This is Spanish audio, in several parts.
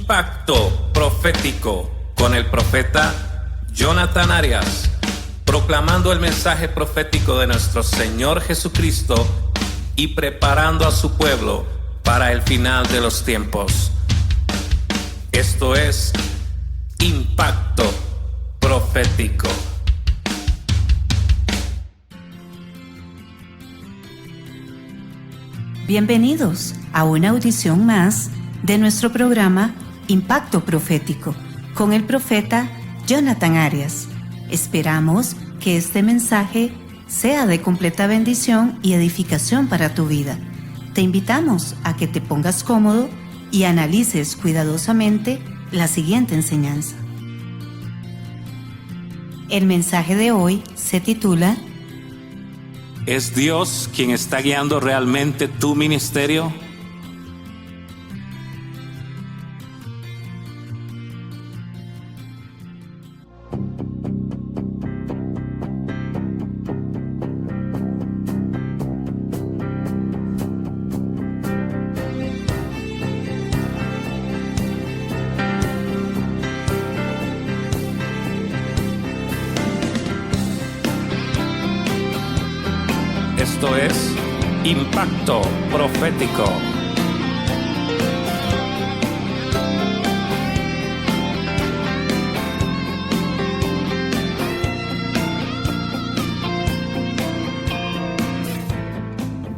Impacto Profético con el profeta Jonathan Arias, proclamando el mensaje profético de nuestro Señor Jesucristo y preparando a su pueblo para el final de los tiempos. Esto es Impacto Profético. Bienvenidos a una audición más de nuestro programa Impacto Profético con el profeta Jonathan Arias. Esperamos que este mensaje sea de completa bendición y edificación para tu vida. Te invitamos a que te pongas cómodo y analices cuidadosamente la siguiente enseñanza. El mensaje de hoy se titula ¿Es Dios quien está guiando realmente tu ministerio? Esto es Impacto Profético.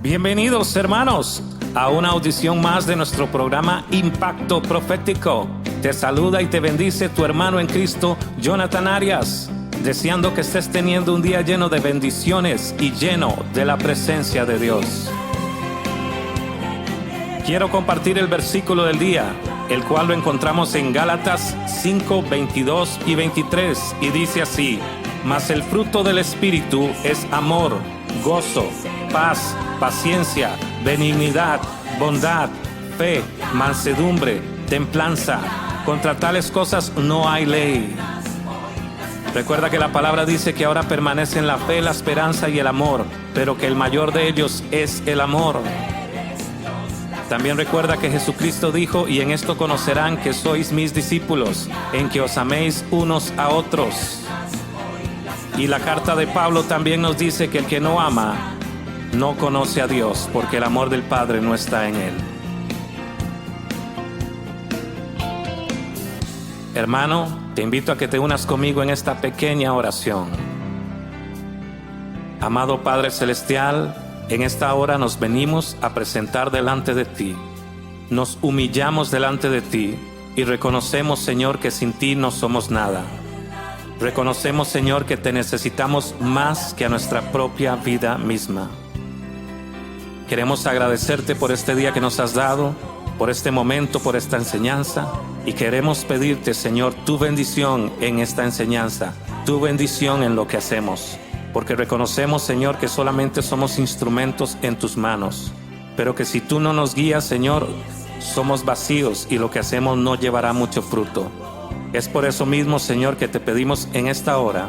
Bienvenidos, hermanos, a una audición más de nuestro programa Impacto Profético. Te saluda y te bendice tu hermano en Cristo, Jonathan Arias, deseando que estés teniendo un día lleno de bendiciones y lleno de la presencia de Dios. Quiero compartir el versículo del día, el cual lo encontramos en Gálatas 5, 22 y 23, y dice así: mas el fruto del Espíritu es amor, gozo, paz, paciencia, benignidad, bondad, fe, mansedumbre, templanza. Contra tales cosas no hay ley. Recuerda que la palabra dice que ahora permanecen la fe, la esperanza y el amor, pero que el mayor de ellos es el amor. También recuerda que Jesucristo dijo: y en esto conocerán que sois mis discípulos, en que os améis unos a otros. Y la carta de Pablo también nos dice que el que no ama no conoce a Dios, porque el amor del Padre no está en él. Hermano, te invito a que te unas conmigo en esta pequeña oración. Amado Padre Celestial, en esta hora nos venimos a presentar delante de ti. Nos humillamos delante de ti y reconocemos, Señor, que sin ti no somos nada. Reconocemos, Señor, que te necesitamos más que a nuestra propia vida misma. Queremos agradecerte por este día que nos has dado, por este momento, por esta enseñanza, y queremos pedirte, Señor, tu bendición en esta enseñanza, tu bendición en lo que hacemos, porque reconocemos, Señor, que solamente somos instrumentos en tus manos, pero que si tú no nos guías, Señor, somos vacíos y lo que hacemos no llevará mucho fruto. Es por eso mismo, Señor, que te pedimos en esta hora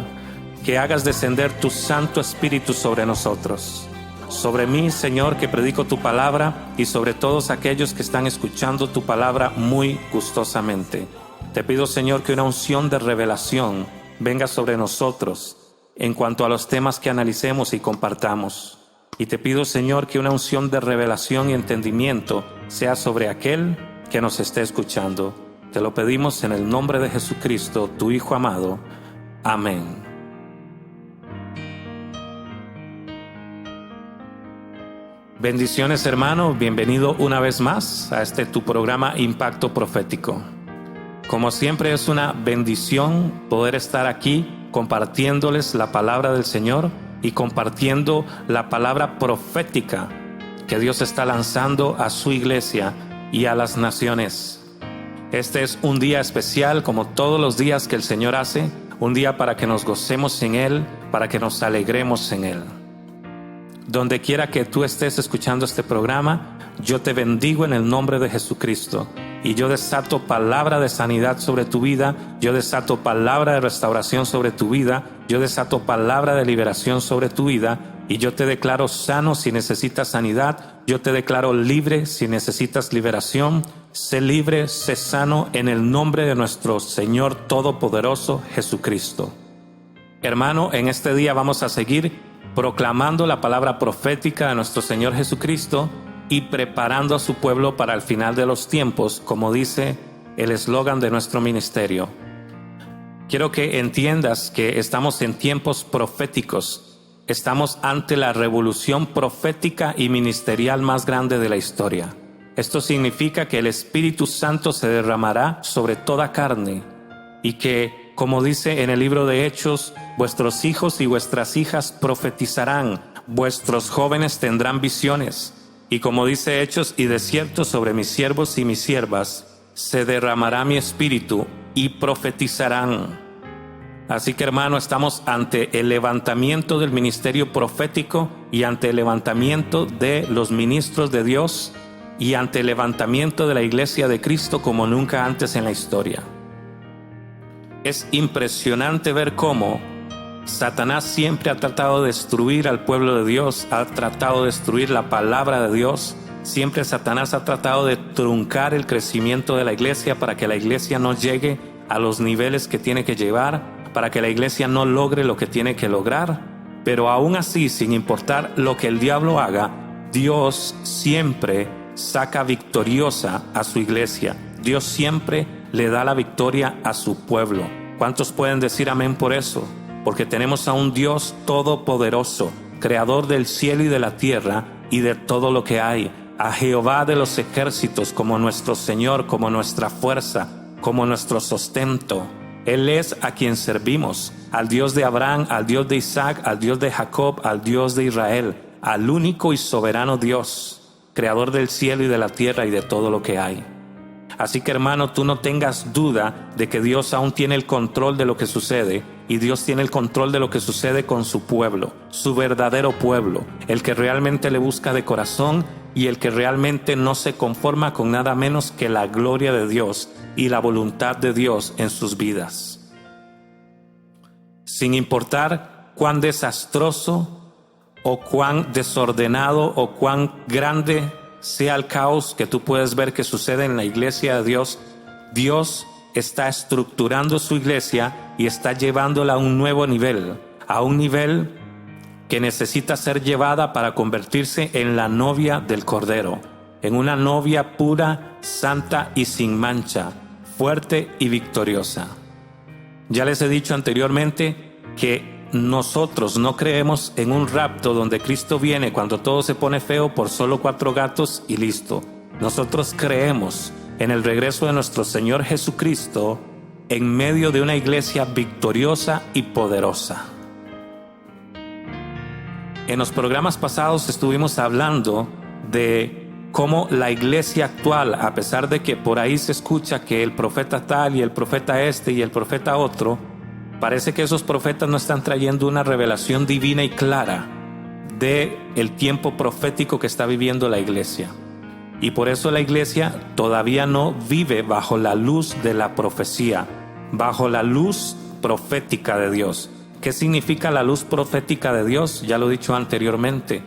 que hagas descender tu Santo Espíritu sobre nosotros. Sobre mí, Señor, que predico tu palabra, y sobre todos aquellos que están escuchando tu palabra muy gustosamente. Te pido, Señor, que una unción de revelación venga sobre nosotros en cuanto a los temas que analicemos y compartamos. Y te pido, Señor, que una unción de revelación y entendimiento sea sobre aquel que nos esté escuchando. Te lo pedimos en el nombre de Jesucristo, tu Hijo amado. Amén. Bendiciones, hermano, bienvenido una vez más a tu programa Impacto Profético. Como siempre, es una bendición poder estar aquí compartiéndoles la palabra del Señor y compartiendo la palabra profética que Dios está lanzando a su iglesia y a las naciones. Este es un día especial, como todos los días que el Señor hace, un día para que nos gocemos en Él, para que nos alegremos en Él. Donde quiera que tú estés escuchando este programa, yo te bendigo en el nombre de Jesucristo. Y yo desato palabra de sanidad sobre tu vida. Yo desato palabra de restauración sobre tu vida. Yo desato palabra de liberación sobre tu vida. y yo te declaro sano si necesitas sanidad. Yo te declaro libre si necesitas liberación. Sé libre, sé sano en el nombre de nuestro Señor Todopoderoso Jesucristo. Hermano, en este día vamos a seguir proclamando la palabra profética de nuestro Señor Jesucristo y preparando a su pueblo para el final de los tiempos, como dice el eslogan de nuestro ministerio. Quiero que entiendas que estamos en tiempos proféticos. Estamos ante la revolución profética y ministerial más grande de la historia. Esto significa que el Espíritu Santo se derramará sobre toda carne y que, como dice en el libro de Hechos, vuestros hijos y vuestras hijas profetizarán, vuestros jóvenes tendrán visiones. Y como dice Hechos, y de cierto sobre mis siervos y mis siervas se derramará mi espíritu y profetizarán. Así que, hermano, estamos ante el levantamiento del ministerio profético y ante el levantamiento de los ministros de Dios y ante el levantamiento de la iglesia de Cristo como nunca antes en la historia. Es impresionante ver cómo Satanás siempre ha tratado de destruir al pueblo de Dios, ha tratado de destruir la palabra de Dios. Siempre Satanás ha tratado de truncar el crecimiento de la iglesia para que la iglesia no llegue a los niveles que tiene que llevar, para que la iglesia no logre lo que tiene que lograr. Pero aún así, sin importar lo que el diablo haga, Dios siempre saca victoriosa a su iglesia. Dios siempre le da la victoria a su pueblo. ¿Cuántos pueden decir amén por eso? Porque tenemos a un Dios todopoderoso, creador del cielo y de la tierra y de todo lo que hay. A Jehová de los ejércitos como nuestro Señor, como nuestra fuerza, como nuestro sustento. Él es a quien servimos, al Dios de Abraham, al Dios de Isaac, al Dios de Jacob, al Dios de Israel, al único y soberano Dios, creador del cielo y de la tierra y de todo lo que hay. Así que, hermano, tú no tengas duda de que Dios aún tiene el control de lo que sucede, y Dios tiene el control de lo que sucede con su pueblo, su verdadero pueblo, el que realmente le busca de corazón y el que realmente no se conforma con nada menos que la gloria de Dios y la voluntad de Dios en sus vidas. Sin importar cuán desastroso o cuán desordenado o cuán grande sea el caos que tú puedes ver que sucede en la iglesia de Dios, Dios está estructurando su iglesia y está llevándola a un nuevo nivel, a un nivel que necesita ser llevada para convertirse en la novia del Cordero, en una novia pura, santa y sin mancha, fuerte y victoriosa. Ya les he dicho anteriormente que nosotros no creemos en un rapto donde Cristo viene cuando todo se pone feo por solo 4 gatos y listo. Nosotros creemos en el regreso de nuestro Señor Jesucristo en medio de una iglesia victoriosa y poderosa. En los programas pasados estuvimos hablando de cómo la iglesia actual, a pesar de que por ahí se escucha que el profeta tal y el profeta este y el profeta otro, parece que esos profetas no están trayendo una revelación divina y clara de el tiempo profético que está viviendo la iglesia. Y por eso la iglesia todavía no vive bajo la luz de la profecía, bajo la luz profética de Dios. ¿Qué significa la luz profética de Dios? Ya lo he dicho anteriormente.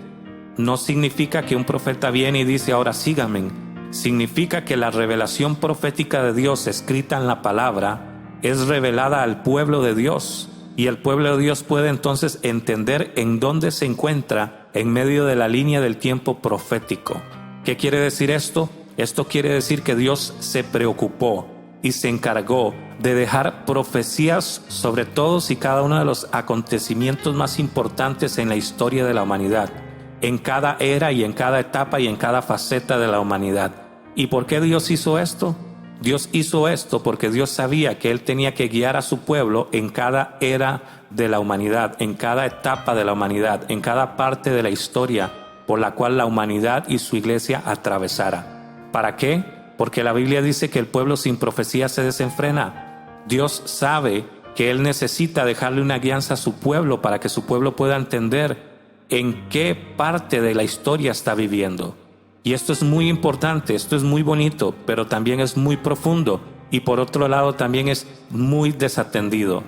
No significa que un profeta viene y dice ahora síganme. Significa que la revelación profética de Dios escrita en la palabra es revelada al pueblo de Dios. Y el pueblo de Dios puede entonces entender en dónde se encuentra en medio de la línea del tiempo profético. ¿Qué quiere decir esto? Esto quiere decir que Dios se preocupó y se encargó de dejar profecías sobre todos y cada uno de los acontecimientos más importantes en la historia de la humanidad, en cada era y en cada etapa y en cada faceta de la humanidad. ¿Y por qué Dios hizo esto? Dios hizo esto porque Dios sabía que Él tenía que guiar a su pueblo en cada era de la humanidad, en cada etapa de la humanidad, en cada parte de la historia por la cual la humanidad y su iglesia atravesara. ¿Para qué? Porque la Biblia dice que el pueblo sin profecía se desenfrena. Dios sabe que Él necesita dejarle una guianza a su pueblo para que su pueblo pueda entender en qué parte de la historia está viviendo. Y esto es muy importante, esto es muy bonito, pero también es muy profundo y por otro lado también es muy desatendido.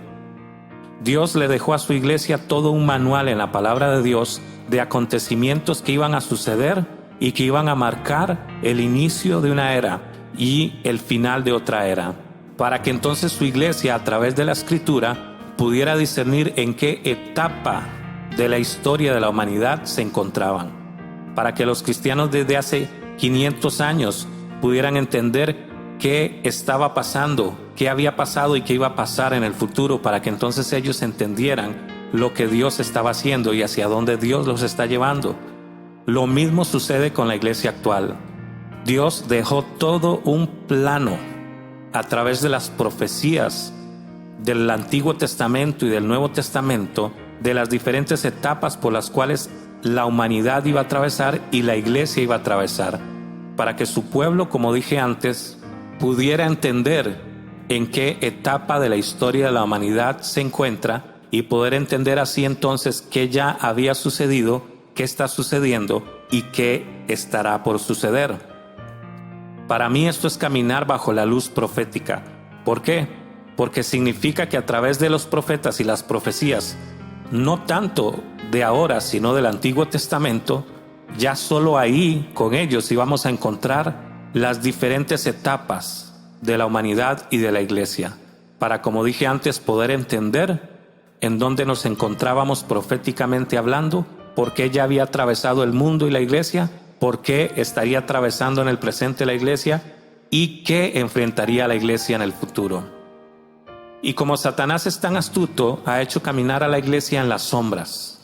Dios le dejó a su iglesia todo un manual en la palabra de Dios de acontecimientos que iban a suceder y que iban a marcar el inicio de una era y el final de otra era, para que entonces su iglesia, a través de la Escritura, pudiera discernir en qué etapa de la historia de la humanidad se encontraban, para que los cristianos desde hace 500 años pudieran entender qué estaba pasando, qué había pasado y qué iba a pasar en el futuro, para que entonces ellos entendieran lo que Dios estaba haciendo y hacia dónde Dios los está llevando. Lo mismo sucede con la iglesia actual. Dios dejó todo un plano a través de las profecías del Antiguo Testamento y del Nuevo Testamento, de las diferentes etapas por las cuales la humanidad iba a atravesar y la iglesia iba a atravesar, para que su pueblo, como dije antes, pudiera entender en qué etapa de la historia de la humanidad se encuentra y poder entender así entonces qué ya había sucedido, qué está sucediendo y qué estará por suceder. Para mí esto es caminar bajo la luz profética. ¿Por qué? Porque significa que a través de los profetas y las profecías, no tanto de ahora sino del Antiguo Testamento, ya solo ahí con ellos íbamos a encontrar las diferentes etapas de la humanidad y de la iglesia, para, como dije antes, poder entender en dónde nos encontrábamos proféticamente hablando, por qué ya había atravesado el mundo y la iglesia, por qué estaría atravesando en el presente la iglesia y qué enfrentaría la iglesia en el futuro. Y como Satanás es tan astuto, ha hecho caminar a la iglesia en las sombras,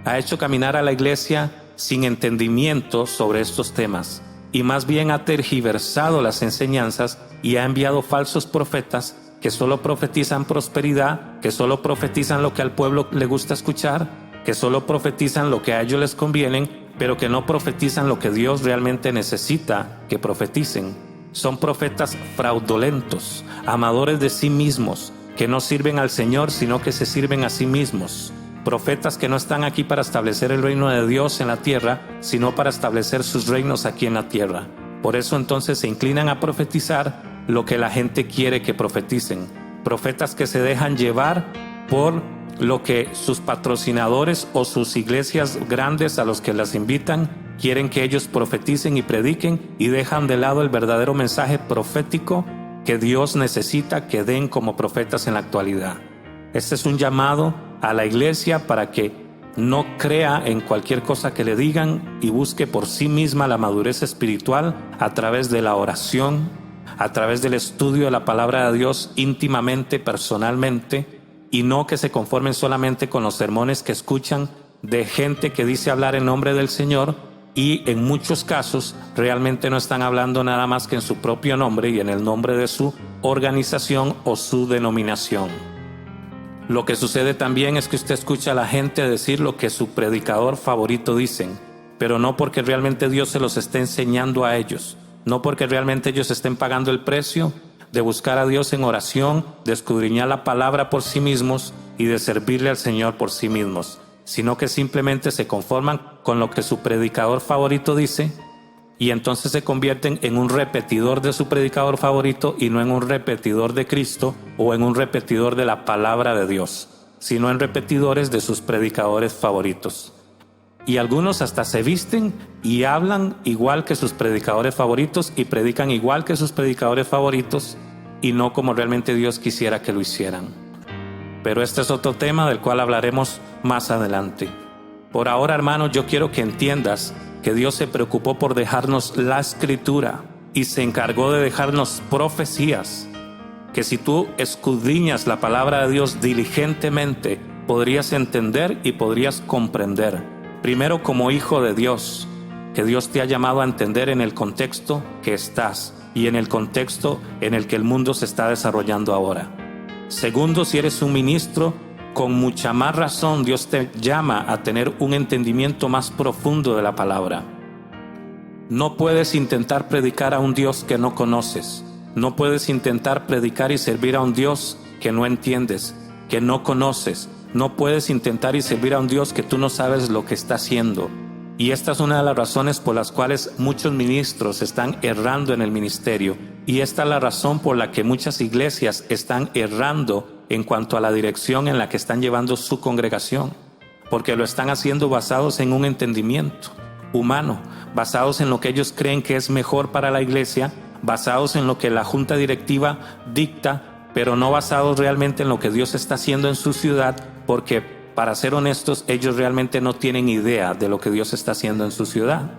ha hecho caminar a la iglesia sin entendimiento sobre estos temas, y más bien ha tergiversado las enseñanzas y ha enviado falsos profetas que solo profetizan prosperidad, que solo profetizan lo que al pueblo le gusta escuchar, que solo profetizan lo que a ellos les conviene, pero que no profetizan lo que Dios realmente necesita que profeticen. Son profetas fraudulentos, amadores de sí mismos, que no sirven al Señor, sino que se sirven a sí mismos. Profetas que no están aquí para establecer el reino de Dios en la tierra, sino para establecer sus reinos aquí en la tierra. Por eso entonces se inclinan a profetizar lo que la gente quiere que profeticen. Profetas que se dejan llevar por lo que sus patrocinadores o sus iglesias grandes a los que las invitan quieren que ellos profeticen y prediquen, y dejan de lado el verdadero mensaje profético que Dios necesita que den como profetas en la actualidad. Este es un llamado a la iglesia para que no crea en cualquier cosa que le digan y busque por sí misma la madurez espiritual a través de la oración, a través del estudio de la palabra de Dios íntimamente, personalmente, y no que se conformen solamente con los sermones que escuchan de gente que dice hablar en nombre del Señor y en muchos casos realmente no están hablando nada más que en su propio nombre y en el nombre de su organización o su denominación. Lo que sucede también es que usted escucha a la gente decir lo que su predicador favorito dicen, pero no porque realmente Dios se los esté enseñando a ellos, no porque realmente ellos estén pagando el precio de buscar a Dios en oración, de escudriñar la palabra por sí mismos y de servirle al Señor por sí mismos, sino que simplemente se conforman con lo que su predicador favorito dice y entonces se convierten en un repetidor de su predicador favorito y no en un repetidor de Cristo o en un repetidor de la palabra de Dios, sino en repetidores de sus predicadores favoritos. Y algunos hasta se visten y hablan igual que sus predicadores favoritos y predican igual que sus predicadores favoritos y no como realmente Dios quisiera que lo hicieran. Pero este es otro tema del cual hablaremos más adelante. Por ahora, hermanos, yo quiero que entiendas que Dios se preocupó por dejarnos la Escritura y se encargó de dejarnos profecías, que si tú escudriñas la palabra de Dios diligentemente, podrías entender y podrías comprender. Primero, como hijo de Dios, que Dios te ha llamado a entender en el contexto que estás y en el contexto en el que el mundo se está desarrollando ahora. Segundo, si eres un ministro, con mucha más razón Dios te llama a tener un entendimiento más profundo de la palabra. No puedes intentar predicar a un Dios que no conoces. No puedes intentar predicar y servir a un Dios que no entiendes, que no conoces. No puedes intentar y servir a un Dios que tú no sabes lo que está haciendo. Y esta es una de las razones por las cuales muchos ministros están errando en el ministerio. Y esta es la razón por la que muchas iglesias están errando en cuanto a la dirección en la que están llevando su congregación. porque lo están haciendo basados en un entendimiento humano, basados en lo que ellos creen que es mejor para la iglesia, basados en lo que la junta directiva dicta, pero no basados realmente en lo que Dios está haciendo en su ciudad, porque para ser honestos, ellos realmente no tienen idea de lo que Dios está haciendo en su ciudad.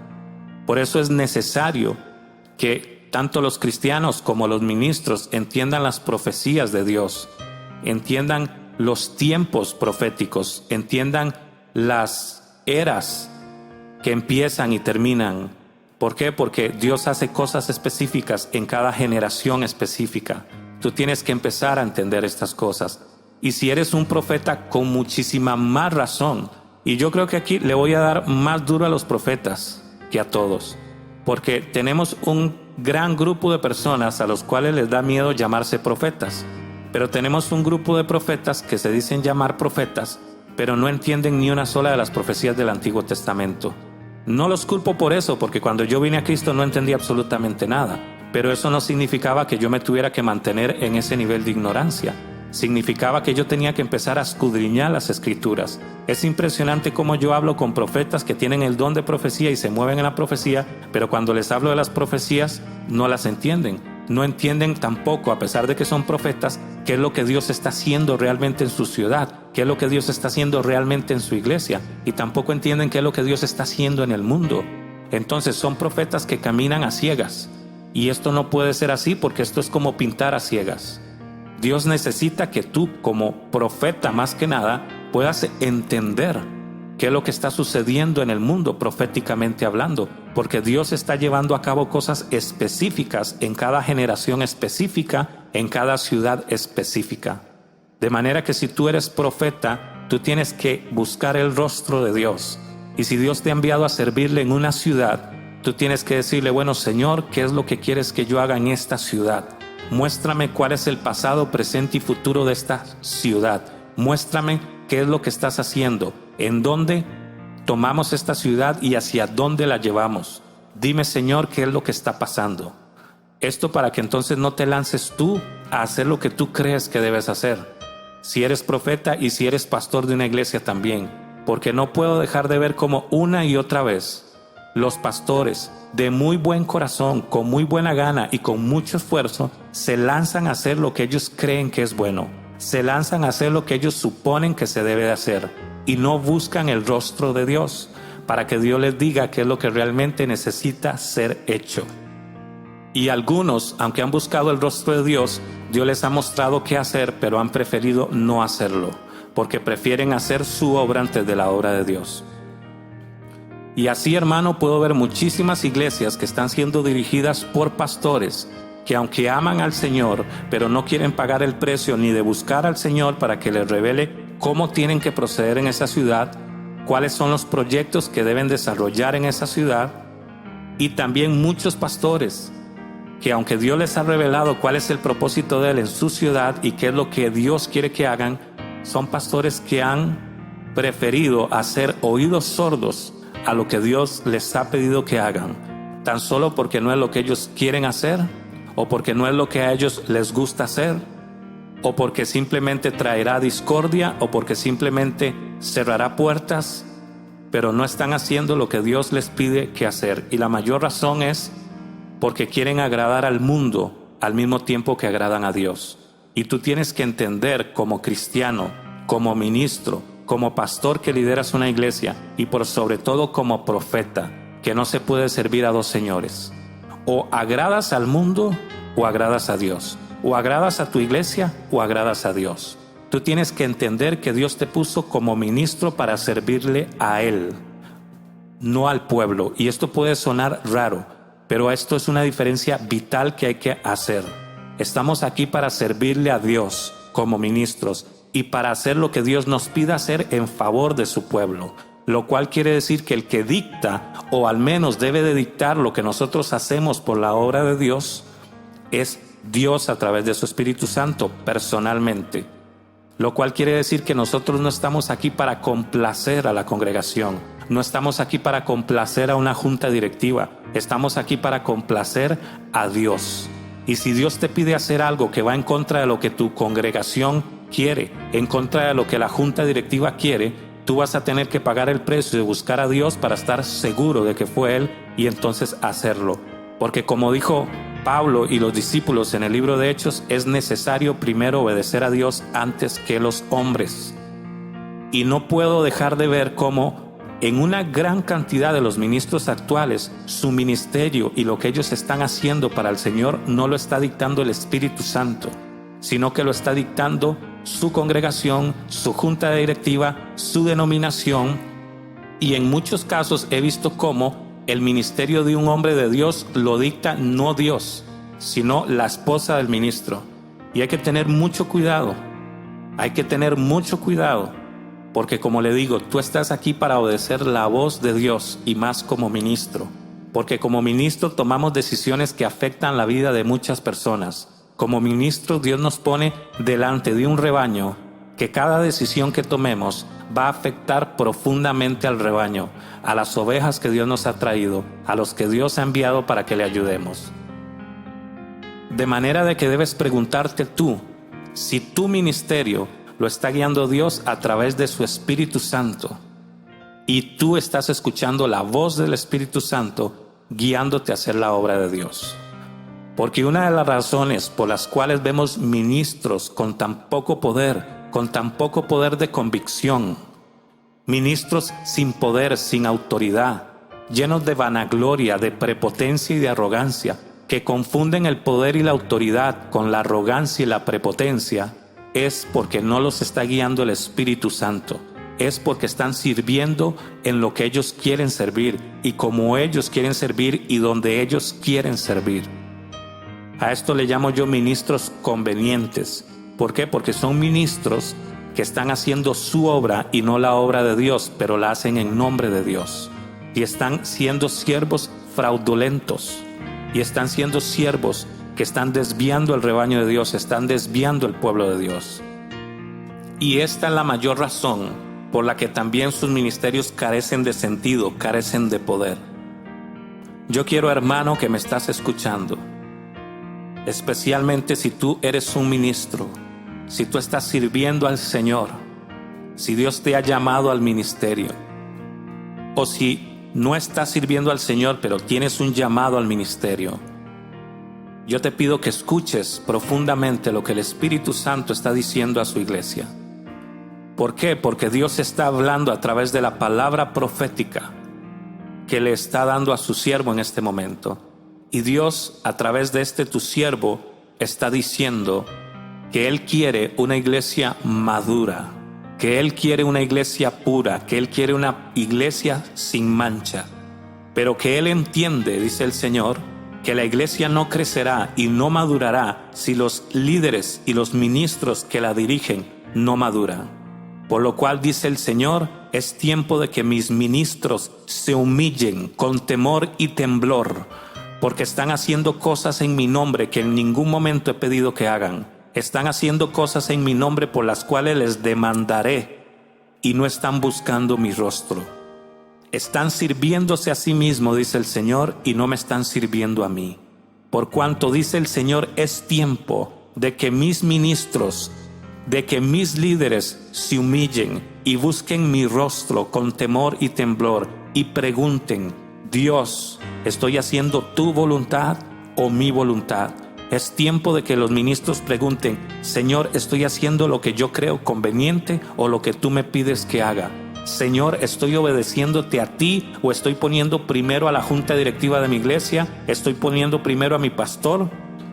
Por eso es necesario que tanto los cristianos como los ministros entiendan las profecías de Dios, entiendan los tiempos proféticos, entiendan las eras que empiezan y terminan. ¿Por qué? Porque Dios hace cosas específicas en cada generación específica. Tú tienes que empezar a entender estas cosas. Y si eres un profeta, con muchísima más razón. Y yo creo que aquí le voy a dar más duro a los profetas que a todos, porque tenemos un gran grupo de personas a los cuales les da miedo llamarse profetas, pero tenemos un grupo de profetas que se dicen llamar profetas, pero no entienden ni una sola de las profecías del Antiguo Testamento. No los culpo por eso, porque cuando yo vine a Cristo no entendí absolutamente nada, pero eso no significaba que yo me tuviera que mantener en ese nivel de ignorancia. Significaba que yo tenía que empezar a escudriñar las Escrituras. Es impresionante cómo yo hablo con profetas que tienen el don de profecía y se mueven en la profecía, pero cuando les hablo de las profecías no las entienden. No entienden tampoco, a pesar de que son profetas, qué es lo que Dios está haciendo realmente en su ciudad, qué es lo que Dios está haciendo realmente en su iglesia, y tampoco entienden qué es lo que Dios está haciendo en el mundo. Entonces son profetas que caminan a ciegas, y esto no puede ser así, porque esto es como pintar a ciegas. Dios necesita que tú, como profeta más que nada, puedas entender qué es lo que está sucediendo en el mundo proféticamente hablando, porque Dios está llevando a cabo cosas específicas en cada generación específica, en cada ciudad específica. De manera que si tú eres profeta, tú tienes que buscar el rostro de Dios. Y si Dios te ha enviado a servirle en una ciudad, tú tienes que decirle: bueno, Señor, ¿qué es lo que quieres que yo haga en esta ciudad? Muéstrame cuál es el pasado, presente y futuro de esta ciudad. Muéstrame qué es lo que estás haciendo, en dónde tomamos esta ciudad y hacia dónde la llevamos. Dime, Señor, qué es lo que está pasando. Esto para que entonces no te lances tú a hacer lo que tú crees que debes hacer. Si eres profeta y si eres pastor de una iglesia también, porque no puedo dejar de ver cómo una y otra vez los pastores, de muy buen corazón, con muy buena gana y con mucho esfuerzo, se lanzan a hacer lo que ellos creen que es bueno. Se lanzan a hacer lo que ellos suponen que se debe de hacer y no buscan el rostro de Dios para que Dios les diga qué es lo que realmente necesita ser hecho. Y algunos, aunque han buscado el rostro de Dios, Dios les ha mostrado qué hacer, pero han preferido no hacerlo, porque prefieren hacer su obra antes de la obra de Dios. Y así, hermano, puedo ver muchísimas iglesias que están siendo dirigidas por pastores que, aunque aman al Señor, pero no quieren pagar el precio ni de buscar al Señor para que les revele cómo tienen que proceder en esa ciudad, cuáles son los proyectos que deben desarrollar en esa ciudad. Y también muchos pastores que, aunque Dios les ha revelado cuál es el propósito de Él en su ciudad y qué es lo que Dios quiere que hagan, son pastores que han preferido hacer oídos sordos a lo que Dios les ha pedido que hagan, tan solo porque no es lo que ellos quieren hacer, o porque no es lo que a ellos les gusta hacer, o porque simplemente traerá discordia, o porque simplemente cerrará puertas, pero no están haciendo lo que Dios les pide que hacer. Y la mayor razón es porque quieren agradar al mundo al mismo tiempo que agradan a Dios. Y tú tienes que entender, como cristiano, como ministro, como pastor que lideras una iglesia, y por sobre todo como profeta, que no se puede servir a dos señores. O agradas al mundo o agradas a Dios. O agradas a tu iglesia o agradas a Dios. Tú tienes que entender que Dios te puso como ministro para servirle a Él, no al pueblo. Y esto puede sonar raro, pero esto es una diferencia vital que hay que hacer. Estamos aquí para servirle a Dios como ministros y para hacer lo que Dios nos pida hacer en favor de su pueblo, lo cual quiere decir que el que dicta, o al menos debe de dictar lo que nosotros hacemos por la obra de Dios, es Dios a través de su Espíritu Santo personalmente, lo cual quiere decir que nosotros no estamos aquí para complacer a la congregación, no estamos aquí para complacer a una junta directiva, estamos aquí para complacer a Dios. Y si Dios te pide hacer algo que va en contra de lo que tu congregación quiere, en contra de lo que la junta directiva quiere, tú vas a tener que pagar el precio de buscar a Dios para estar seguro de que fue Él y entonces hacerlo. Porque como dijo Pablo y los discípulos en el libro de Hechos, es necesario primero obedecer a Dios antes que los hombres. Y no puedo dejar de ver cómo en una gran cantidad de los ministros actuales, su ministerio y lo que ellos están haciendo para el Señor no lo está dictando el Espíritu Santo, sino que lo está dictando su congregación, su junta directiva, su denominación. Y en muchos casos he visto cómo el ministerio de un hombre de Dios lo dicta no Dios, sino la esposa del ministro. Y hay que tener mucho cuidado, porque como le digo, tú estás aquí para obedecer la voz de Dios y más como ministro, porque como ministro tomamos decisiones que afectan la vida de muchas personas. Como ministro, Dios nos pone delante de un rebaño que cada decisión que tomemos va a afectar profundamente al rebaño, a las ovejas que Dios nos ha traído, a los que Dios ha enviado para que le ayudemos. De manera de que debes preguntarte tú, si tu ministerio lo está guiando Dios a través de su Espíritu Santo y tú estás escuchando la voz del Espíritu Santo guiándote a hacer la obra de Dios. Porque una de las razones por las cuales vemos ministros con tan poco poder de convicción, ministros sin poder, sin autoridad, llenos de vanagloria, de prepotencia y de arrogancia, que confunden el poder y la autoridad con la arrogancia y la prepotencia, es porque no los está guiando el Espíritu Santo. Es porque están sirviendo en lo que ellos quieren servir y como ellos quieren servir y donde ellos quieren servir. A esto le llamo yo ministros convenientes. ¿Por qué? Porque son ministros que están haciendo su obra y no la obra de Dios, pero la hacen en nombre de Dios. Y están siendo siervos fraudulentos. Y están siendo siervos que están desviando el rebaño de Dios, están desviando el pueblo de Dios. Y esta es la mayor razón por la que también sus ministerios carecen de sentido, carecen de poder. Yo quiero, hermano, que me estás escuchando, especialmente si tú eres un ministro, si tú estás sirviendo al Señor, si Dios te ha llamado al ministerio, o si no estás sirviendo al Señor pero tienes un llamado al ministerio, yo te pido que escuches profundamente lo que el Espíritu Santo está diciendo a su iglesia. ¿Por qué? Porque Dios está hablando a través de la palabra profética que le está dando a su siervo en este momento. Y Dios, a través de tu siervo, está diciendo que Él quiere una iglesia madura, que Él quiere una iglesia pura, que Él quiere una iglesia sin mancha, pero que Él entiende, dice el Señor, que la iglesia no crecerá y no madurará si los líderes y los ministros que la dirigen no maduran. Por lo cual dice el Señor, es tiempo de que mis ministros se humillen con temor y temblor, porque están haciendo cosas en mi nombre que en ningún momento he pedido que hagan. Están haciendo cosas en mi nombre por las cuales les demandaré y no están buscando mi rostro. Están sirviéndose a sí mismos, dice el Señor, y no me están sirviendo a mí. Por cuanto, dice el Señor, es tiempo de que mis ministros, de que mis líderes se humillen y busquen mi rostro con temor y temblor y pregunten, Dios, ¿estoy haciendo tu voluntad o mi voluntad? Es tiempo de que los ministros pregunten, Señor, ¿estoy haciendo lo que yo creo conveniente o lo que tú me pides que haga? Señor, ¿estoy obedeciéndote a ti o estoy poniendo primero a la junta directiva de mi iglesia? ¿Estoy poniendo primero a mi pastor?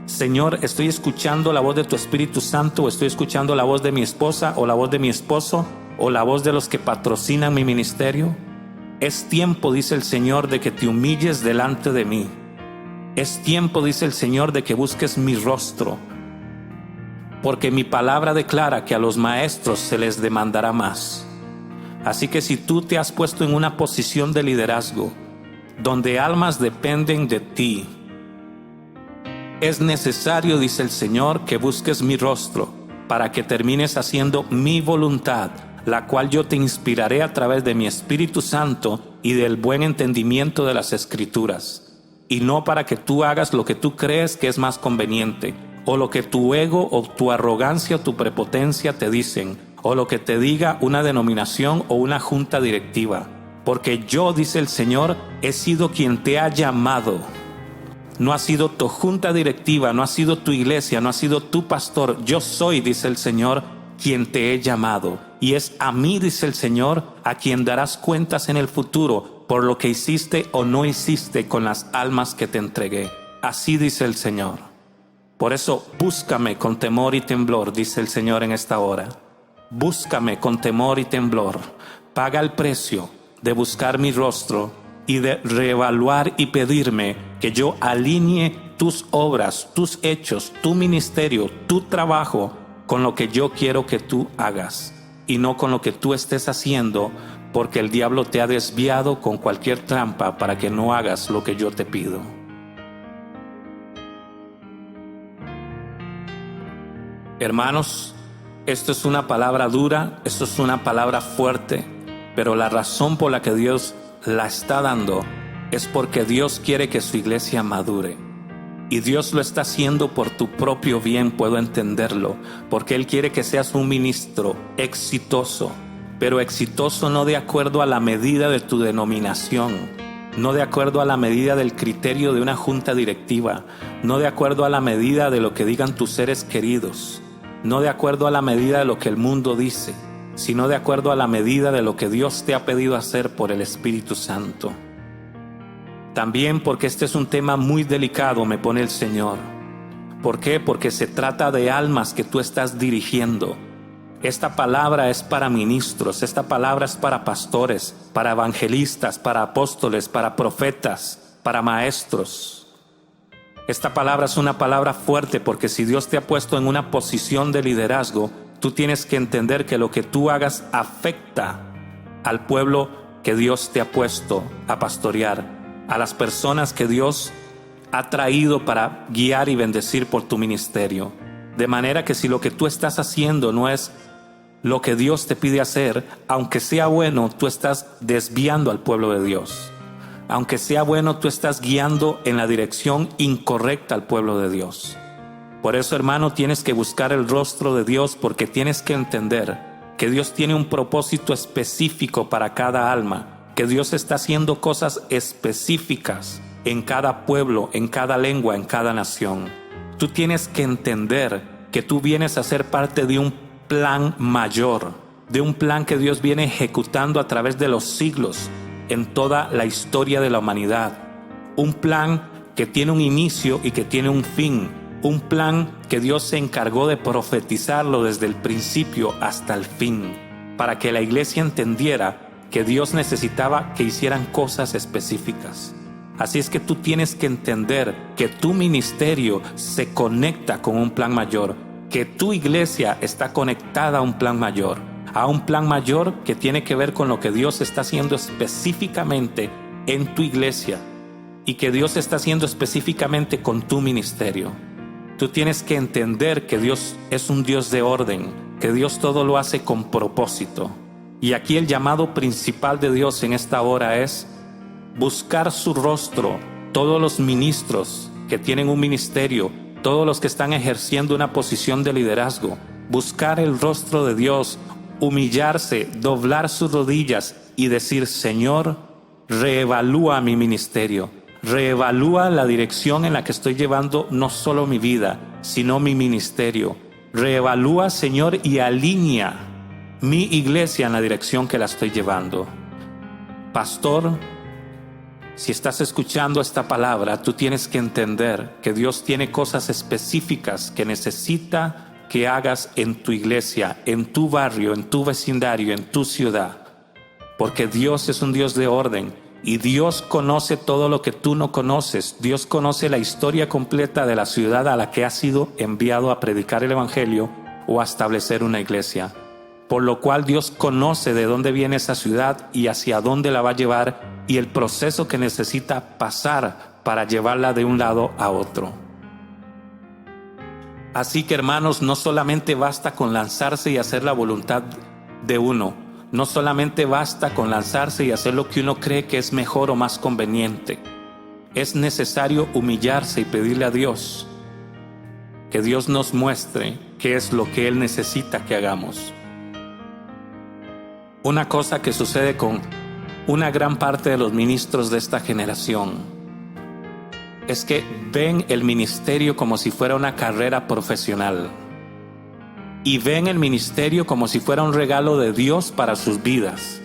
Señor, ¿estoy escuchando la voz de tu Espíritu Santo o estoy escuchando la voz de mi esposa o la voz de mi esposo o la voz de los que patrocinan mi ministerio? Es tiempo, dice el Señor, de que te humilles delante de mí. Es tiempo, dice el Señor, de que busques mi rostro, porque mi palabra declara que a los maestros se les demandará más. Así que si tú te has puesto en una posición de liderazgo, donde almas dependen de ti, es necesario, dice el Señor, que busques mi rostro, para que termines haciendo mi voluntad, la cual yo te inspiraré a través de mi Espíritu Santo y del buen entendimiento de las Escrituras. Y no para que tú hagas lo que tú crees que es más conveniente, o lo que tu ego o tu arrogancia o tu prepotencia te dicen, o lo que te diga una denominación o una junta directiva. Porque yo, dice el Señor, he sido quien te ha llamado. No ha sido tu junta directiva, no ha sido tu iglesia, no ha sido tu pastor. Yo soy, dice el Señor, quien te he llamado. Y es a mí, dice el Señor, a quien darás cuentas en el futuro por lo que hiciste o no hiciste con las almas que te entregué. Así dice el Señor. Por eso, búscame con temor y temblor, dice el Señor en esta hora. Búscame con temor y temblor. Paga el precio de buscar mi rostro y de reevaluar y pedirme que yo alinee tus obras, tus hechos, tu ministerio, tu trabajo con lo que yo quiero que tú hagas y no con lo que tú estés haciendo, porque el diablo te ha desviado con cualquier trampa para que no hagas lo que yo te pido. Hermanos, esto es una palabra dura, esto es una palabra fuerte, pero la razón por la que Dios la está dando es porque Dios quiere que su iglesia madure. Y Dios lo está haciendo por tu propio bien, puedo entenderlo, porque Él quiere que seas un ministro exitoso, pero exitoso no de acuerdo a la medida de tu denominación, no de acuerdo a la medida del criterio de una junta directiva, no de acuerdo a la medida de lo que digan tus seres queridos, no de acuerdo a la medida de lo que el mundo dice, sino de acuerdo a la medida de lo que Dios te ha pedido hacer por el Espíritu Santo. También porque este es un tema muy delicado, me pone el Señor. ¿Por qué? Porque se trata de almas que tú estás dirigiendo. Esta palabra es para ministros, esta palabra es para pastores, para evangelistas, para apóstoles, para profetas, para maestros. Esta palabra es una palabra fuerte porque si Dios te ha puesto en una posición de liderazgo, tú tienes que entender que lo que tú hagas afecta al pueblo que Dios te ha puesto a pastorear, a las personas que Dios ha traído para guiar y bendecir por tu ministerio. De manera que si lo que tú estás haciendo no es lo que Dios te pide hacer, aunque sea bueno, tú estás desviando al pueblo de Dios. Aunque sea bueno, tú estás guiando en la dirección incorrecta al pueblo de Dios. Por eso, hermano, tienes que buscar el rostro de Dios, porque tienes que entender que Dios tiene un propósito específico para cada alma, que Dios está haciendo cosas específicas en cada pueblo, en cada lengua, en cada nación. Tú tienes que entender que tú vienes a ser parte de un plan mayor, de un plan que Dios viene ejecutando a través de los siglos en toda la historia de la humanidad. Un plan que tiene un inicio y que tiene un fin. Un plan que Dios se encargó de profetizarlo desde el principio hasta el fin, para que la iglesia entendiera que Dios necesitaba que hicieran cosas específicas. Así es que tú tienes que entender que tu ministerio se conecta con un plan mayor, que tu iglesia está conectada a un plan mayor que tiene que ver con lo que Dios está haciendo específicamente en tu iglesia y que Dios está haciendo específicamente con tu ministerio. Tú tienes que entender que Dios es un Dios de orden, que Dios todo lo hace con propósito. Y aquí el llamado principal de Dios en esta hora es buscar su rostro. Todos los ministros que tienen un ministerio, todos los que están ejerciendo una posición de liderazgo, buscar el rostro de Dios, humillarse, doblar sus rodillas y decir: Señor, reevalúa mi ministerio, reevalúa la dirección en la que estoy llevando no solo mi vida, sino mi ministerio. Reevalúa, Señor, y alinea mi iglesia en la dirección que la estoy llevando. Pastor, si estás escuchando esta palabra, tú tienes que entender que Dios tiene cosas específicas que necesita que hagas en tu iglesia, en tu barrio, en tu vecindario, en tu ciudad. Porque Dios es un Dios de orden y Dios conoce todo lo que tú no conoces. Dios conoce la historia completa de la ciudad a la que has sido enviado a predicar el evangelio o a establecer una iglesia. Por lo cual Dios conoce de dónde viene esa ciudad y hacia dónde la va a llevar y el proceso que necesita pasar para llevarla de un lado a otro. Así que, hermanos, no solamente basta con lanzarse y hacer la voluntad de uno. No solamente basta con lanzarse y hacer lo que uno cree que es mejor o más conveniente. Es necesario humillarse y pedirle a Dios que Dios nos muestre qué es lo que Él necesita que hagamos. una cosa que sucede con una gran parte de los ministros de esta generación es que ven el ministerio como si fuera una carrera profesional y ven el ministerio como si fuera un regalo de Dios para sus vidas,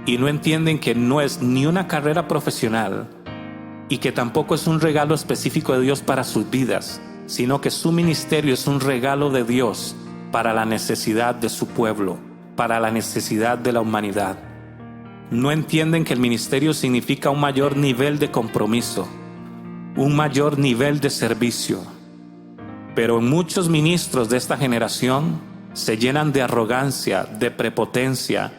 y no entienden que no es ni una carrera profesional y que tampoco es un regalo específico de Dios para sus vidas, sino que su ministerio es un regalo de Dios para la necesidad de su pueblo, para la necesidad de la humanidad. No entienden que el ministerio significa un mayor nivel de compromiso, un mayor nivel de servicio. Pero muchos ministros de esta generación se llenan de arrogancia, de prepotencia,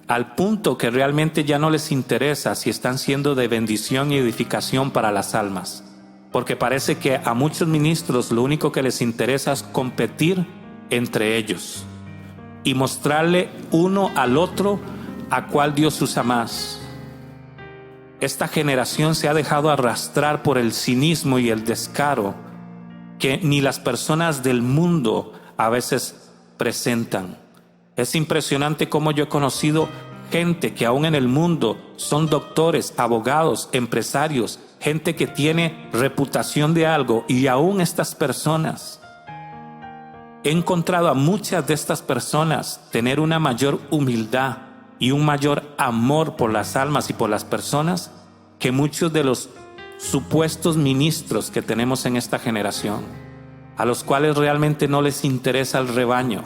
al punto que realmente ya no les interesa si están siendo de bendición y edificación para las almas, porque parece que a muchos ministros lo único que les interesa es competir entre ellos y mostrarle uno al otro a cuál Dios usa más. Esta generación se ha dejado arrastrar por el cinismo y el descaro que ni las personas del mundo a veces presentan. Es impresionante cómo yo he conocido gente que aún en el mundo son doctores, abogados, empresarios, gente que tiene reputación de algo, y aún estas personas, he encontrado a muchas de estas personas tener una mayor humildad y un mayor amor por las almas y por las personas que muchos de los supuestos ministros que tenemos en esta generación, a los cuales realmente no les interesa el rebaño.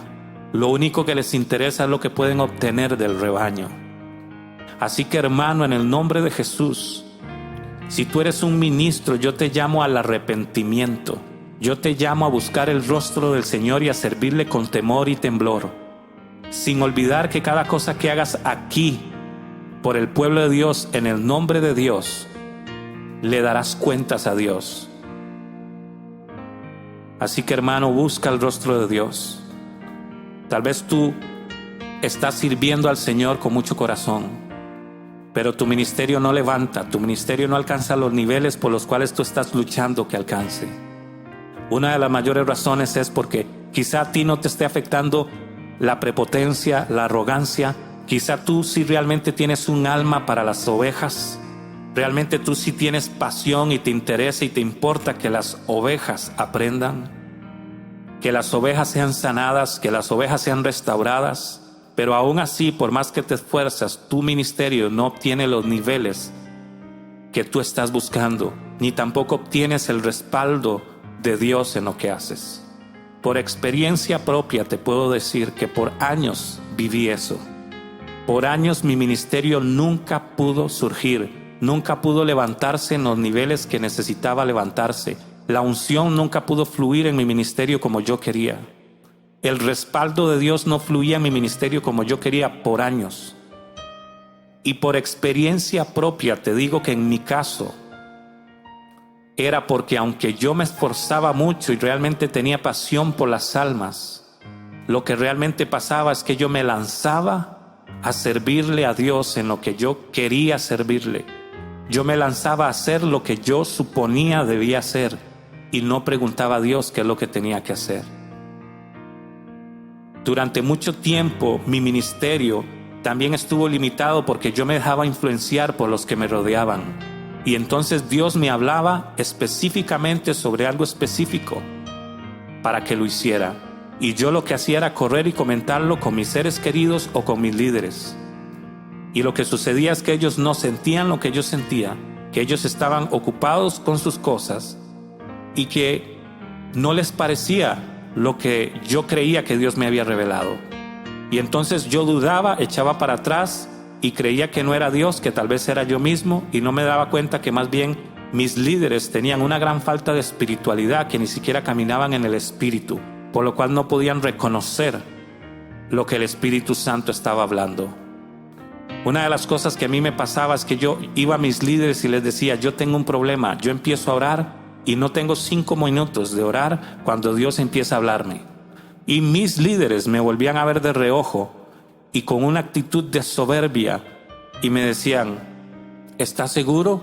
Lo único que les interesa es lo que pueden obtener del rebaño. Así que, hermano, en el nombre de Jesús, si tú eres un ministro, yo te llamo al arrepentimiento. Yo te llamo a buscar el rostro del Señor y a servirle con temor y temblor, sin olvidar que cada cosa que hagas aquí por el pueblo de Dios, en el nombre de Dios, le darás cuentas a Dios. Así que, hermano, busca el rostro de Dios. Tal vez tú estás sirviendo al Señor con mucho corazón, pero tu ministerio no levanta, tu ministerio no alcanza los niveles por los cuales tú estás luchando que alcance. Una de las mayores razones es porque quizá a ti no te esté afectando la prepotencia, la arrogancia. Quizá tú sí realmente tienes un alma para las ovejas. Realmente tú sí tienes pasión y te interesa y te importa que las ovejas aprendan, que las ovejas sean sanadas, que las ovejas sean restauradas. Pero aún así, por más que te esfuerzas, tu ministerio no obtiene los niveles que tú estás buscando, ni tampoco obtienes el respaldo de Dios en lo que haces. Por experiencia propia te puedo decir que por años viví eso. Por años mi ministerio nunca pudo surgir, nunca pudo levantarse en los niveles que necesitaba levantarse. La unción nunca pudo fluir en mi ministerio como yo quería. El respaldo de Dios no fluía en mi ministerio como yo quería por años. Y por experiencia propia te digo que en mi caso era porque aunque yo me esforzaba mucho y realmente tenía pasión por las almas, lo que realmente pasaba es que yo me lanzaba a servirle a Dios en lo que yo quería servirle. Yo me lanzaba a hacer lo que yo suponía debía hacer y no preguntaba a Dios qué es lo que tenía que hacer. Durante mucho tiempo mi ministerio también estuvo limitado porque yo me dejaba influenciar por los que me rodeaban. Y entonces Dios me hablaba específicamente sobre algo específico para que lo hiciera. Y yo lo que hacía era correr y comentarlo con mis seres queridos o con mis líderes. Y lo que sucedía es que ellos no sentían lo que yo sentía, que ellos estaban ocupados con sus cosas y que no les parecía lo que yo creía que Dios me había revelado. Y entonces yo dudaba, echaba para atrás y creía que no era Dios, que tal vez era yo mismo, y no me daba cuenta que más bien mis líderes tenían una gran falta de espiritualidad, que ni siquiera caminaban en el Espíritu, por lo cual no podían reconocer lo que el Espíritu Santo estaba hablando. Una de las cosas que a mí me pasaba es que yo iba a mis líderes y les decía: yo tengo un problema, yo empiezo a orar y no tengo 5 minutos de orar cuando Dios empieza a hablarme. Y mis líderes me volvían a ver de reojo y con una actitud de soberbia y me decían: ¿estás seguro?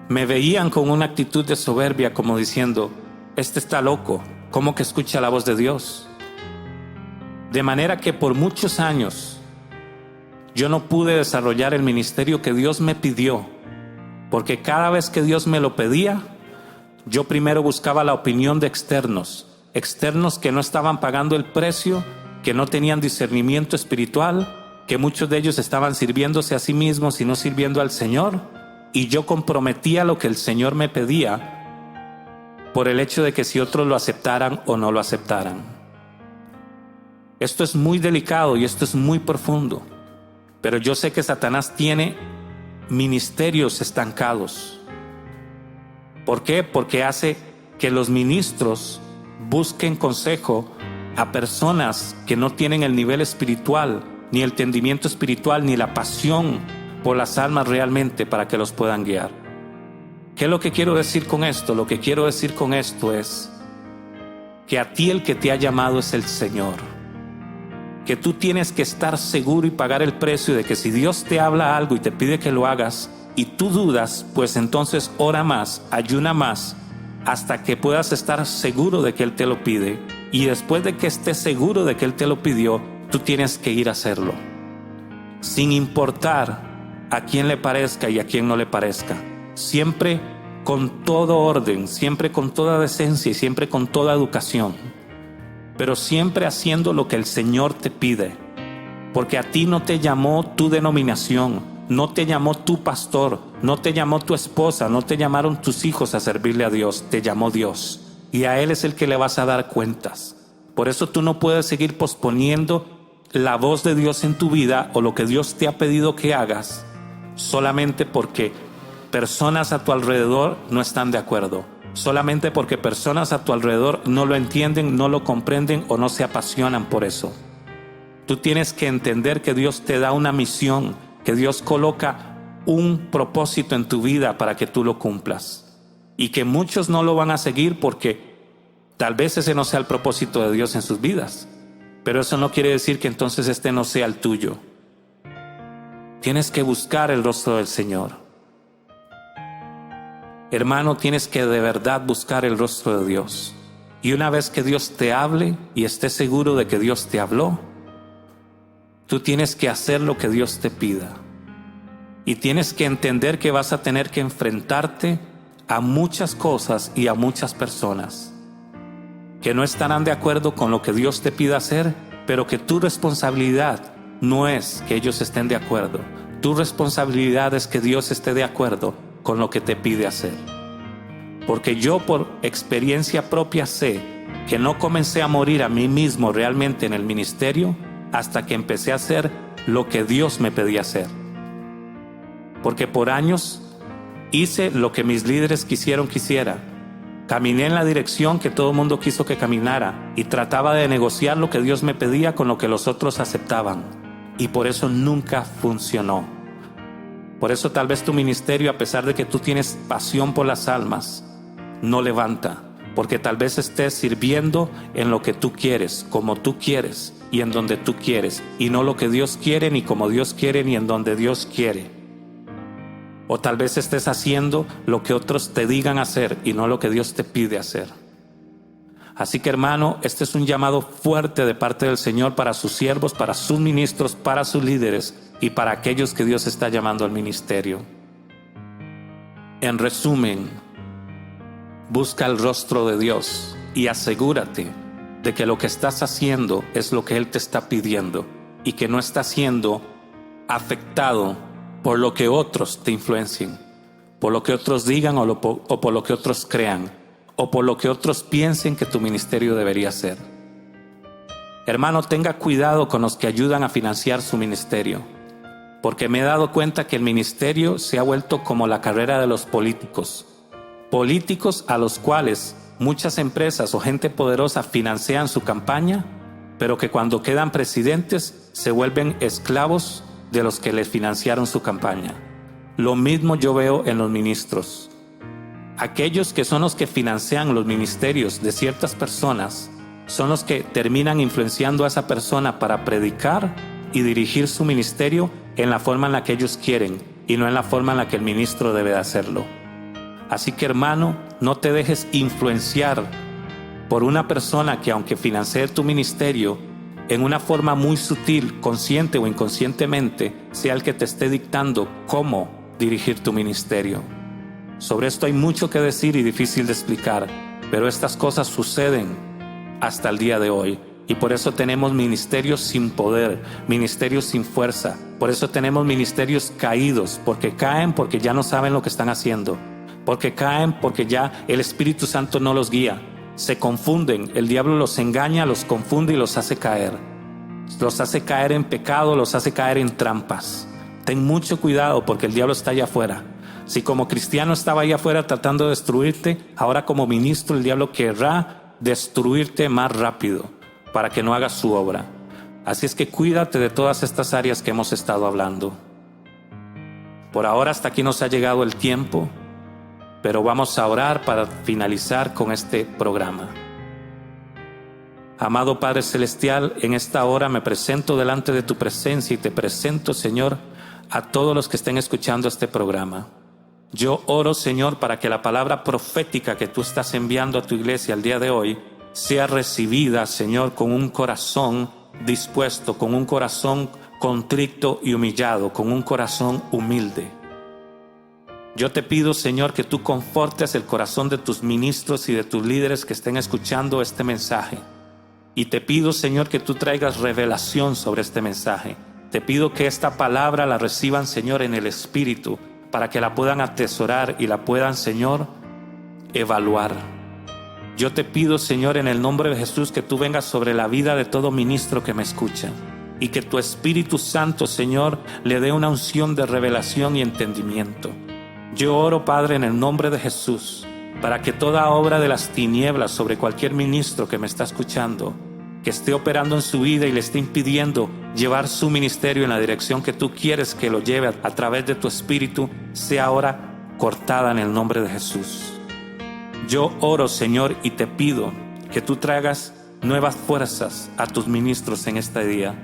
Me veían con una actitud de soberbia como diciendo: este está loco, ¿cómo que escucha la voz de Dios? De manera que por muchos años yo no pude desarrollar el ministerio que Dios me pidió, porque cada vez que Dios me lo pedía, yo primero buscaba la opinión de externos que no estaban pagando el precio, que no tenían discernimiento espiritual, que muchos de ellos estaban sirviéndose a sí mismos y no sirviendo al Señor, y yo comprometía lo que el Señor me pedía por el hecho de que si otros lo aceptaran o no lo aceptaran. Esto es muy delicado y esto es muy profundo, pero yo sé que Satanás tiene ministerios estancados. ¿Por qué? Porque hace que los ministros busquen consejo a personas que no tienen el nivel espiritual, ni el entendimiento espiritual, ni la pasión por las almas realmente para que los puedan guiar. ¿Qué es lo que quiero decir con esto? Lo que quiero decir con esto es que a ti el que te ha llamado es el Señor. Que tú tienes que estar seguro y pagar el precio de que si Dios te habla algo y te pide que lo hagas y tú dudas, pues entonces ora más, ayuna más, hasta que puedas estar seguro de que Él te lo pide. Y después de que estés seguro de que Él te lo pidió, tú tienes que ir a hacerlo, sin importar a quién le parezca y a quién no le parezca. Siempre con todo orden, siempre con toda decencia y siempre con toda educación, pero siempre haciendo lo que el Señor te pide, porque a ti no te llamó tu denominación, no te llamó tu pastor, no te llamó tu esposa, no te llamaron tus hijos a servirle a Dios, te llamó Dios, y a Él es el que le vas a dar cuentas. Por eso tú no puedes seguir posponiendo la voz de Dios en tu vida o lo que Dios te ha pedido que hagas solamente porque personas a tu alrededor no están de acuerdo, solamente porque personas a tu alrededor no lo entienden, no lo comprenden o no se apasionan por eso. Tú tienes que entender que Dios te da una misión, que Dios coloca un propósito en tu vida para que tú lo cumplas, y que muchos no lo van a seguir porque tal vez ese no sea el propósito de Dios en sus vidas, pero eso no quiere decir que entonces este no sea el tuyo. Tienes que buscar el rostro del Señor. Hermano, tienes que de verdad buscar el rostro de Dios. Y una vez que Dios te hable y estés seguro de que Dios te habló, tú tienes que hacer lo que Dios te pida. Y tienes que entender que vas a tener que enfrentarte a muchas cosas y a muchas personas que no estarán de acuerdo con lo que Dios te pida hacer, pero que tu responsabilidad no es que ellos estén de acuerdo. Tu responsabilidad es que Dios esté de acuerdo con lo que te pide hacer. Porque yo por experiencia propia sé que no comencé a morir a mí mismo realmente en el ministerio hasta que empecé a hacer lo que Dios me pedía hacer. Porque por años hice lo que mis líderes quisieron que hiciera. Caminé en la dirección que todo el mundo quiso que caminara y trataba de negociar lo que Dios me pedía con lo que los otros aceptaban. Y por eso nunca funcionó. Por eso tal vez tu ministerio, a pesar de que tú tienes pasión por las almas, no levanta. Porque tal vez estés sirviendo en lo que tú quieres, como tú quieres y en donde tú quieres, y no lo que Dios quiere, ni como Dios quiere, ni en donde Dios quiere. O tal vez estés haciendo lo que otros te digan hacer y no lo que Dios te pide hacer. Así que, hermano, este es un llamado fuerte de parte del Señor para sus siervos, para sus ministros, para sus líderes y para aquellos que Dios está llamando al ministerio. En resumen, busca el rostro de Dios y asegúrate de que lo que estás haciendo es lo que Él te está pidiendo y que no está siendo afectado por lo que otros te influencien, por lo que otros digan o por lo que otros crean, o por lo que otros piensen que tu ministerio debería ser. Hermano, tenga cuidado con los que ayudan a financiar su ministerio, porque me he dado cuenta que el ministerio se ha vuelto como la carrera de los políticos a los cuales muchas empresas o gente poderosa financian su campaña, pero que cuando quedan presidentes se vuelven esclavos de los que les financiaron su campaña. Lo mismo yo veo en los ministros. Aquellos que son los que financian los ministerios de ciertas personas son los que terminan influenciando a esa persona para predicar y dirigir su ministerio en la forma en la que ellos quieren y no en la forma en la que el ministro debe de hacerlo. Así que, hermano, no te dejes influenciar por una persona que, aunque financie tu ministerio, en una forma muy sutil, consciente o inconscientemente, sea el que te esté dictando cómo dirigir tu ministerio. Sobre esto hay mucho que decir y difícil de explicar, pero estas cosas suceden hasta el día de hoy. Y por eso tenemos ministerios sin poder, ministerios sin fuerza. Por eso tenemos ministerios caídos, porque caen porque ya no saben lo que están haciendo. Porque caen porque ya el Espíritu Santo no los guía. Se confunden, el diablo los engaña, los confunde y los hace caer. Los hace caer en pecado, los hace caer en trampas. Ten mucho cuidado porque el diablo está allá afuera. Si como cristiano estaba allá afuera tratando de destruirte, ahora como ministro el diablo querrá destruirte más rápido para que no hagas su obra. Así es que cuídate de todas estas áreas que hemos estado hablando. Por ahora hasta aquí nos ha llegado el tiempo, pero vamos a orar para finalizar con este programa. Amado Padre Celestial, en esta hora me presento delante de tu presencia y te presento, Señor, a todos los que estén escuchando este programa. Yo oro, Señor, para que la palabra profética que tú estás enviando a tu iglesia el día de hoy sea recibida, Señor, con un corazón dispuesto, con un corazón contrito y humillado, con un corazón humilde. Yo te pido, Señor, que tú confortes el corazón de tus ministros y de tus líderes que estén escuchando este mensaje. Y te pido, Señor, que tú traigas revelación sobre este mensaje. Te pido que esta palabra la reciban, Señor, en el Espíritu, para que la puedan atesorar y la puedan, Señor, evaluar. Yo te pido, Señor, en el nombre de Jesús, que tú vengas sobre la vida de todo ministro que me escucha y que tu Espíritu Santo, Señor, le dé una unción de revelación y entendimiento. Yo oro, Padre, en el nombre de Jesús, para que toda obra de las tinieblas sobre cualquier ministro que me está escuchando, que esté operando en su vida y le esté impidiendo llevar su ministerio en la dirección que tú quieres que lo lleve a través de tu Espíritu, sea ahora cortada en el nombre de Jesús. Yo oro, Señor, y te pido que tú traigas nuevas fuerzas a tus ministros en este día.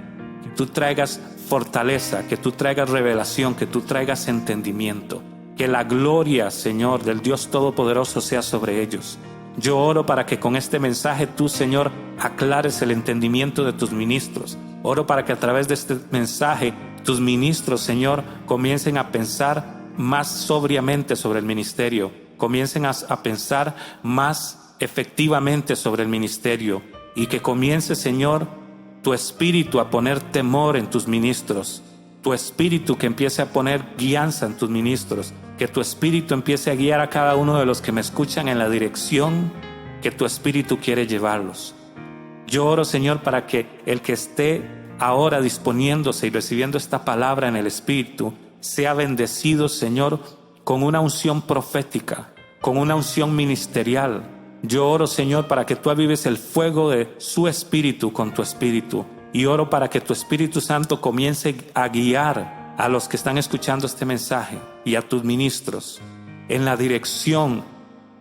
Que tú traigas fortaleza, que tú traigas revelación, que tú traigas entendimiento. Que la gloria, Señor, del Dios Todopoderoso sea sobre ellos. Yo oro para que con este mensaje tú, Señor, aclares el entendimiento de tus ministros. Oro para que a través de este mensaje tus ministros, Señor, comiencen a pensar más sobriamente sobre el ministerio. Comiencen a pensar más efectivamente sobre el ministerio y que comience, Señor, tu Espíritu a poner temor en tus ministros, tu Espíritu que empiece a poner guianza en tus ministros, que tu Espíritu empiece a guiar a cada uno de los que me escuchan en la dirección que tu Espíritu quiere llevarlos. Yo oro, Señor, para que el que esté ahora disponiéndose y recibiendo esta palabra en el Espíritu sea bendecido, Señor, con una unción profética, con una unción ministerial. Yo oro, Señor, para que tú avives el fuego de su Espíritu con tu Espíritu. Y oro para que tu Espíritu Santo comience a guiar a los que están escuchando este mensaje y a tus ministros en la dirección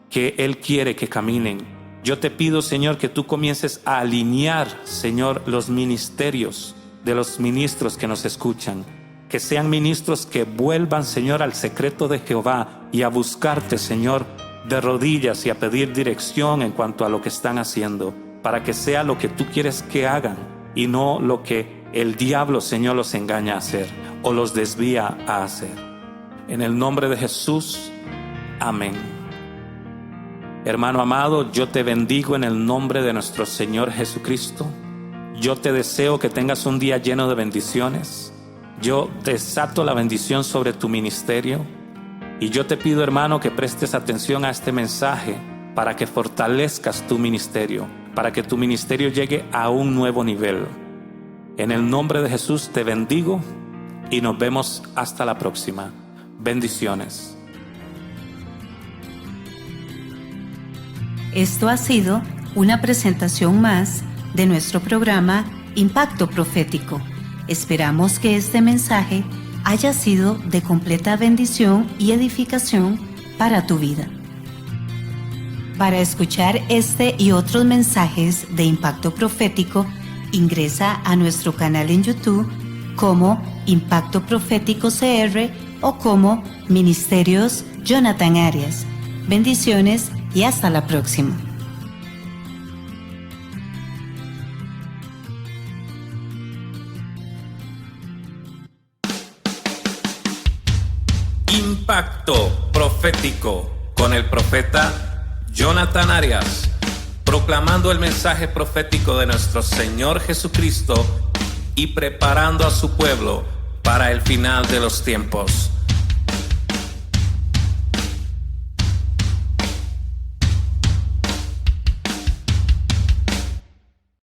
que Él quiere que caminen. Yo te pido, Señor, que tú comiences a alinear, Señor, los ministerios de los ministros que nos escuchan. Que sean ministros que vuelvan, Señor, al secreto de Jehová y a buscarte, Señor, de rodillas y a pedir dirección en cuanto a lo que están haciendo, para que sea lo que tú quieres que hagan y no lo que el diablo, Señor, los engaña a hacer o los desvía a hacer. En el nombre de Jesús, amén. Hermano amado, yo te bendigo en el nombre de nuestro Señor Jesucristo. Yo te deseo que tengas un día lleno de bendiciones. Yo desato la bendición sobre tu ministerio y yo te pido, hermano, que prestes atención a este mensaje para que fortalezcas tu ministerio, para que tu ministerio llegue a un nuevo nivel. En el nombre de Jesús te bendigo y nos vemos hasta la próxima. Bendiciones. Esto ha sido una presentación más de nuestro programa Impacto Profético. Esperamos que este mensaje haya sido de completa bendición y edificación para tu vida. Para escuchar este y otros mensajes de Impacto Profético, ingresa a nuestro canal en YouTube como Impacto Profético CR o como Ministerios Jonathan Arias. Bendiciones y hasta la próxima. Profético con el profeta Jonathan Arias, proclamando el mensaje profético de nuestro Señor Jesucristo y preparando a su pueblo para el final de los tiempos.